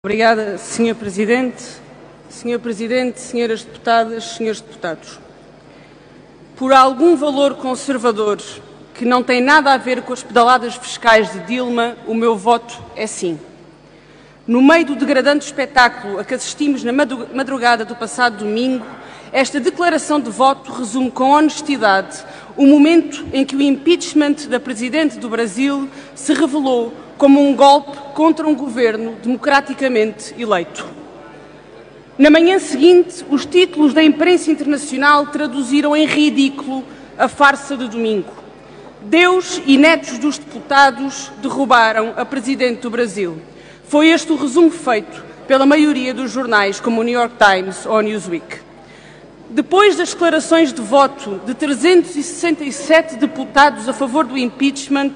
Obrigada, Sr. Presidente. Sr. Presidente, senhoras deputadas, senhores deputados. Por algum valor conservador que não tem nada a ver com as pedaladas fiscais de Dilma, o meu voto é sim. No meio do degradante espetáculo a que assistimos na madrugada do passado domingo, esta declaração de voto resume com honestidade o momento em que o impeachment da Presidente do Brasil se revelou como um golpe contra um governo democraticamente eleito. Na manhã seguinte, os títulos da imprensa internacional traduziram em ridículo a farsa de domingo. Deus e netos dos deputados derrubaram a Presidente do Brasil. Foi este o resumo feito pela maioria dos jornais, como o New York Times ou o Newsweek. Depois das declarações de voto de 367 deputados a favor do impeachment,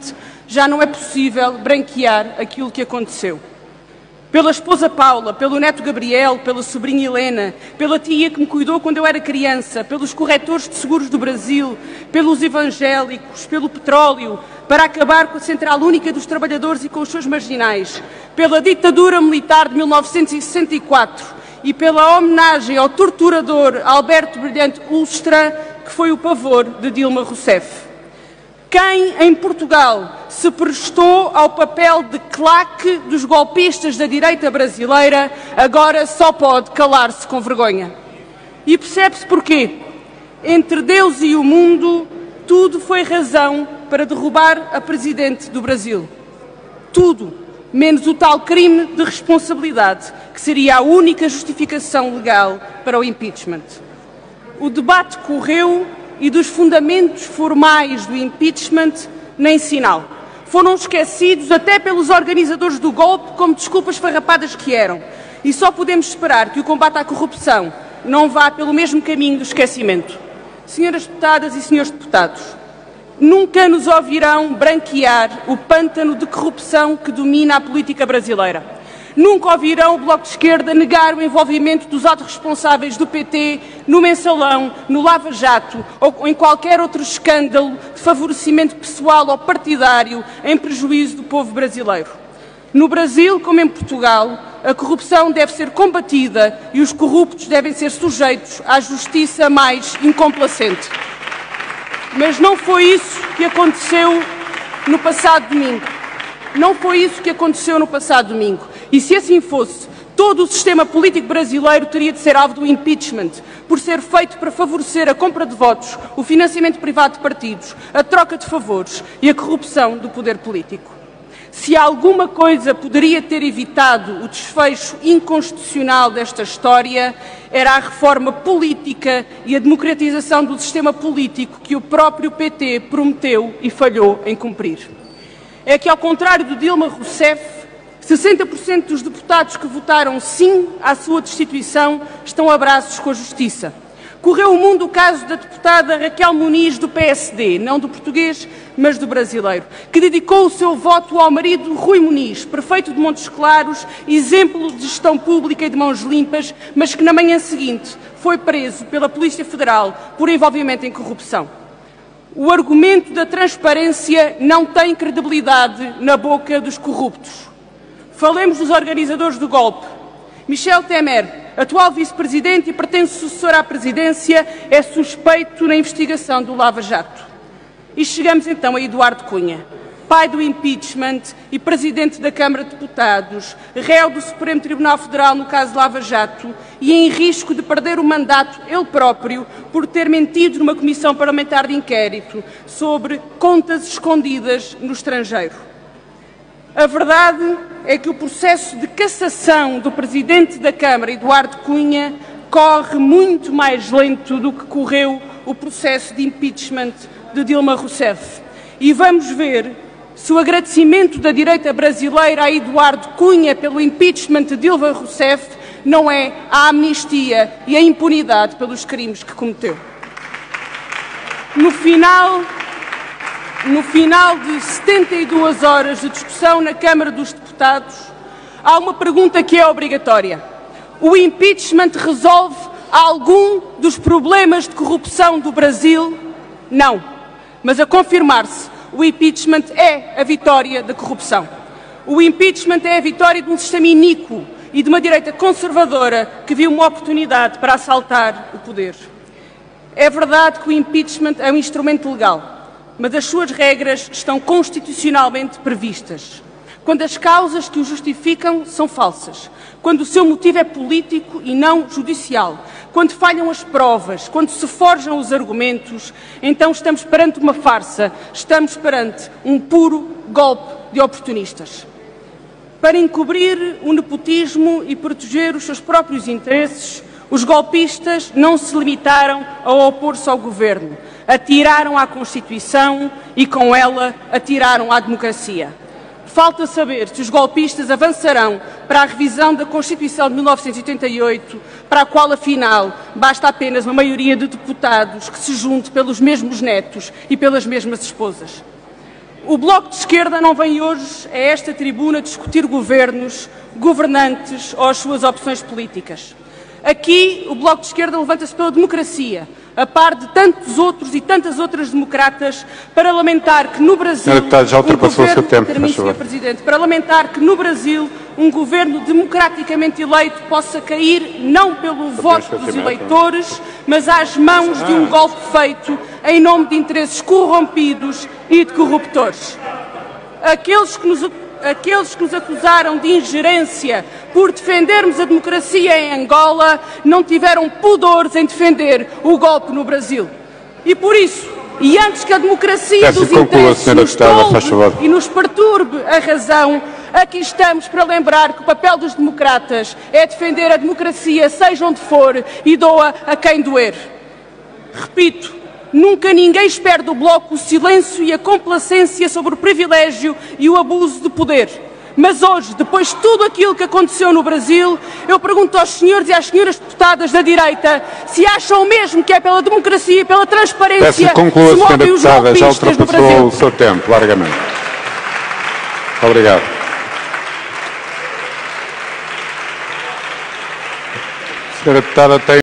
já não é possível branquear aquilo que aconteceu. Pela esposa Paula, pelo neto Gabriel, pela sobrinha Helena, pela tia que me cuidou quando eu era criança, pelos corretores de seguros do Brasil, pelos evangélicos, pelo petróleo, para acabar com a Central Única dos Trabalhadores e com os seus marginais, pela ditadura militar de 1964 e pela homenagem ao torturador Alberto Brilhante Ustra, que foi o pavor de Dilma Rousseff. Quem, em Portugal, se prestou ao papel de claque dos golpistas da direita brasileira, agora só pode calar-se com vergonha. E percebe-se porquê. Entre Deus e o mundo, tudo foi razão para derrubar a Presidente do Brasil. Tudo, menos o tal crime de responsabilidade, que seria a única justificação legal para o impeachment. O debate correu e dos fundamentos formais do impeachment nem sinal. Foram esquecidos até pelos organizadores do golpe como desculpas farrapadas que eram. E só podemos esperar que o combate à corrupção não vá pelo mesmo caminho do esquecimento. Senhoras deputadas e senhores deputados, nunca nos ouvirão branquear o pântano de corrupção que domina a política brasileira. Nunca ouvirão o Bloco de Esquerda negar o envolvimento dos altos responsáveis do PT no Mensalão, no Lava Jato ou em qualquer outro escândalo de favorecimento pessoal ou partidário em prejuízo do povo brasileiro. No Brasil, como em Portugal, a corrupção deve ser combatida e os corruptos devem ser sujeitos à justiça mais incomplacente. Mas não foi isso que aconteceu no passado domingo. Não foi isso que aconteceu no passado domingo. E se assim fosse, todo o sistema político brasileiro teria de ser alvo do impeachment, por ser feito para favorecer a compra de votos, o financiamento privado de partidos, a troca de favores e a corrupção do poder político. Se alguma coisa poderia ter evitado o desfecho inconstitucional desta história, era a reforma política e a democratização do sistema político que o próprio PT prometeu e falhou em cumprir. É que, ao contrário de Dilma Rousseff, 60% dos deputados que votaram sim à sua destituição estão a braços com a justiça. Correu o mundo o caso da deputada Raquel Muniz, do PSD, não do português, mas do brasileiro, que dedicou o seu voto ao marido Rui Muniz, prefeito de Montes Claros, exemplo de gestão pública e de mãos limpas, mas que na manhã seguinte foi preso pela Polícia Federal por envolvimento em corrupção. O argumento da transparência não tem credibilidade na boca dos corruptos. Falemos dos organizadores do golpe. Michel Temer, atual vice-presidente e pretenso sucessor à presidência, é suspeito na investigação do Lava Jato. E chegamos então a Eduardo Cunha, pai do impeachment e presidente da Câmara de Deputados, réu do Supremo Tribunal Federal no caso Lava Jato e em risco de perder o mandato ele próprio por ter mentido numa comissão parlamentar de inquérito sobre contas escondidas no estrangeiro. A verdade é que o processo de cassação do Presidente da Câmara, Eduardo Cunha, corre muito mais lento do que correu o processo de impeachment de Dilma Rousseff. E vamos ver se o agradecimento da direita brasileira a Eduardo Cunha pelo impeachment de Dilma Rousseff não é a amnistia e a impunidade pelos crimes que cometeu. No final de 72 horas de discussão na Câmara dos Deputados, há uma pergunta que é obrigatória. O impeachment resolve algum dos problemas de corrupção do Brasil? Não. Mas a confirmar-se, o impeachment é a vitória da corrupção. O impeachment é a vitória de um sistema iníquo e de uma direita conservadora que viu uma oportunidade para assaltar o poder. É verdade que o impeachment é um instrumento legal, mas as suas regras estão constitucionalmente previstas. Quando as causas que o justificam são falsas, quando o seu motivo é político e não judicial, quando falham as provas, quando se forjam os argumentos, então estamos perante uma farsa, estamos perante um puro golpe de oportunistas. Para encobrir o nepotismo e proteger os seus próprios interesses, os golpistas não se limitaram a opor-se ao governo, atiraram à Constituição e, com ela, atiraram à democracia. Falta saber se os golpistas avançarão para a revisão da Constituição de 1988, para a qual, afinal, basta apenas uma maioria de deputados que se junte pelos mesmos netos e pelas mesmas esposas. O Bloco de Esquerda não vem hoje a esta tribuna discutir governos, governantes ou as suas opções políticas. Aqui, o Bloco de Esquerda levanta-se pela democracia, a par de tantos outros e tantas outras democratas, para lamentar que no Brasil... Já ultrapassou o seu tempo, Sr. Presidente, para lamentar que no Brasil um governo democraticamente eleito possa cair não pelo voto dos eleitores, mas às mãos de um golpe feito em nome de interesses corrompidos e de corruptores. Aqueles que nos acusaram de ingerência por defendermos a democracia em Angola não tiveram pudores em defender o golpe no Brasil. E por isso, e antes que a democracia dos interesses nos tolhe e nos perturbe a razão, aqui estamos para lembrar que o papel dos democratas é defender a democracia, seja onde for, e doa a quem doer. Repito, nunca ninguém espera do Bloco o silêncio e a complacência sobre o privilégio e o abuso de poder. Mas hoje, depois de tudo aquilo que aconteceu no Brasil, eu pergunto aos senhores e às senhoras deputadas da direita se acham mesmo que é pela democracia e pela transparência que se movem os golpistas no Brasil. Já ultrapassou o seu tempo, largamente. Obrigado. Senhora deputada, tem